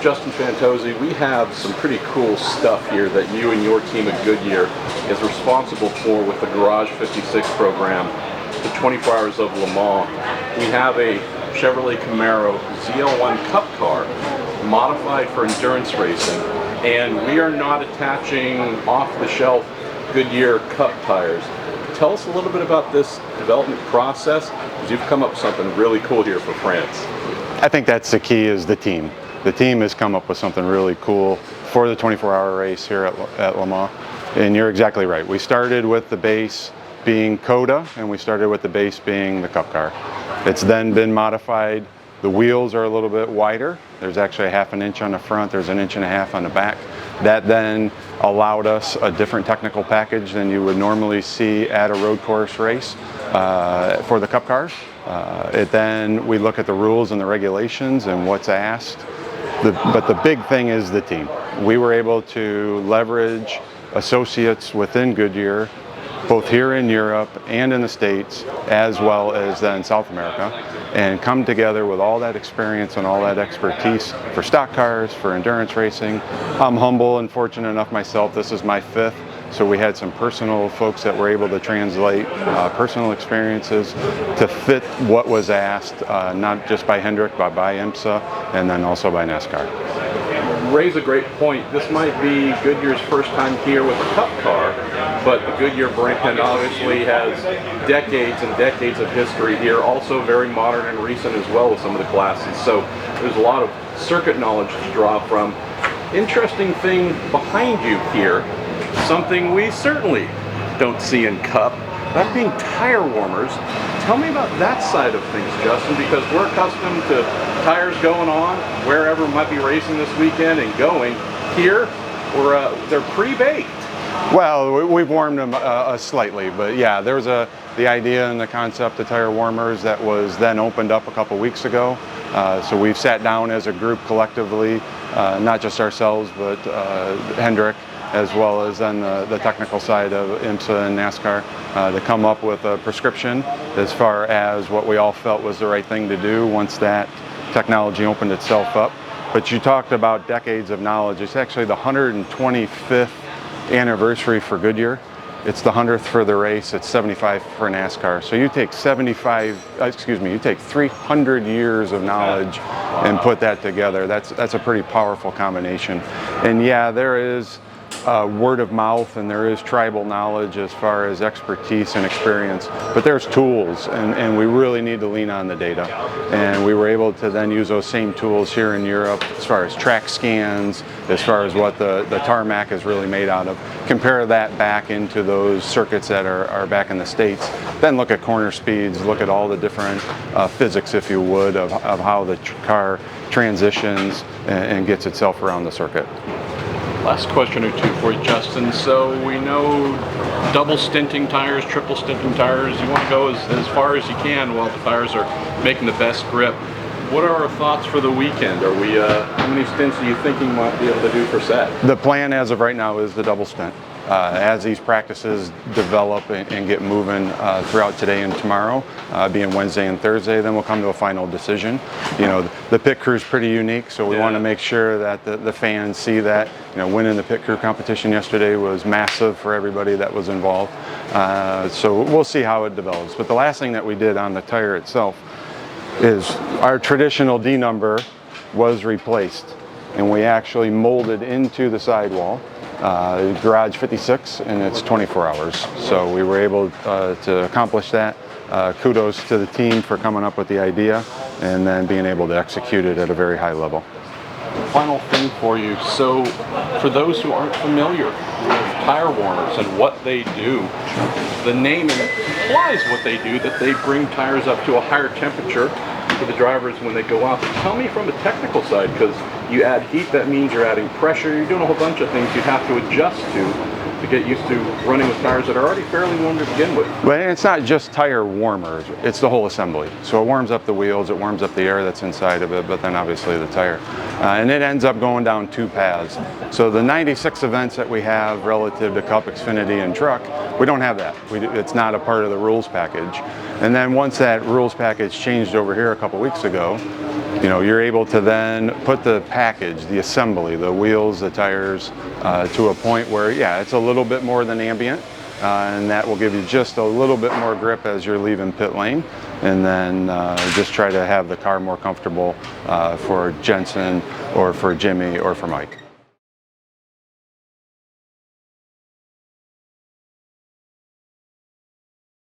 Justin Fantozzi. We have some pretty cool stuff here that you and your team at Goodyear is responsible for with the Garage 56 program, the 24 Hours of Le Mans. We have a Chevrolet Camaro ZL1 Cup car modified for endurance racing, and we are not attaching off-the-shelf Goodyear Cup tires. Tell us a little bit about this development process, because you've come up with something really cool here for France. I think that's the key, is the team. The team has come up with something really cool for the 24-hour race here at Le Mans. And you're exactly right. We started with the base being Coda, and we started with the base being the Cup car. It's then been modified. The wheels are a little bit wider. There's actually a ½ an inch on the front. There's 1.5 inches on the back. That then allowed us a different technical package than you would normally see at a road course race for the Cup cars. Then we look at the rules and the regulations and what's asked. But the big thing is the team. We were able to leverage associates within Goodyear, both here in Europe and in the States, as well as then South America, and come together with all that experience and all that expertise for stock cars, for endurance racing. I'm humble and fortunate enough myself, this is my 5th, so we had some personal folks that were able to translate personal experiences to fit what was asked, not just by Hendrick, but by IMSA, and then also by NASCAR. Raise a great point. This might be Goodyear's first time here with a Cup car, but the Goodyear brand obviously has decades and decades of history here, also very modern and recent as well with some of the classes. So there's a lot of circuit knowledge to draw from. Interesting thing behind you here, something we certainly don't see in Cup, that being tire warmers. Tell me about that side of things, Justin, because we're accustomed to tires going on wherever might be racing this weekend and going. Here, they're pre-baked. Well, we've warmed them slightly, but yeah, there was the idea and the concept of tire warmers that was then opened up a couple weeks ago. So we've sat down as a group collectively, not just ourselves, but Hendrick, as well as then the technical side of IMSA and NASCAR, to come up with a prescription as far as what we all felt was the right thing to do once that technology opened itself up. But you talked about decades of knowledge. It's actually the 125th anniversary for Goodyear. It's the 100th for the race. It's 75 for NASCAR. So you take 300 years of knowledge and put that together. That's a pretty powerful combination. And yeah, there is word of mouth and there is tribal knowledge as far as expertise and experience, but there's tools, and we really need to lean on the data. And we were able to then use those same tools here in Europe as far as track scans, as far as what the tarmac is really made out of. Compare that back into those circuits that are back in the States. Then look at corner speeds, look at all the different physics, if you would, of how the car transitions and gets itself around the circuit. Last question or two for you, Justin. So we know double stinting tires, triple stinting tires. You want to go as far as you can while the tires are making the best grip. What are our thoughts for the weekend? Are we? How many stints are you thinking might be able to do per set? The plan as of right now is the double stint. As these practices develop and get moving throughout today and tomorrow, being Wednesday and Thursday, then we'll come to a final decision. You know, the pit crew is pretty unique, so we want to make sure that the fans see that. You know, winning the pit crew competition yesterday was massive for everybody that was involved. So we'll see how it develops. But the last thing that we did on the tire itself is our traditional D number was replaced, and we actually molded into the sidewall Garage 56, and it's 24 hours. So we were able to accomplish that. Kudos to the team for coming up with the idea and then being able to execute it at a very high level. Final thing for you. So for those who aren't familiar with tire warmers and what they do, the name implies what they do, that they bring tires up to a higher temperature for the drivers when they go out. But tell me from the technical side, because you add heat, that means you're adding pressure, you're doing a whole bunch of things you'd have to adjust to get used to running with tires that are already fairly warm to begin with. But it's not just tire warmers, it's the whole assembly. So it warms up the wheels, it warms up the air that's inside of it, but then obviously the tire. And it ends up going down 2 paths. So the 96 events that we have relative to Cup, Xfinity, and Truck, we don't have that. It's not a part of the rules package. And then once that rules package changed over here a couple weeks ago, you know, you're able to then put the package, the assembly, the wheels, the tires, to a point where, yeah, it's a little bit more than ambient, and that will give you just a little bit more grip as you're leaving pit lane, and then just try to have the car more comfortable for Jensen or for Jimmy or for Mike.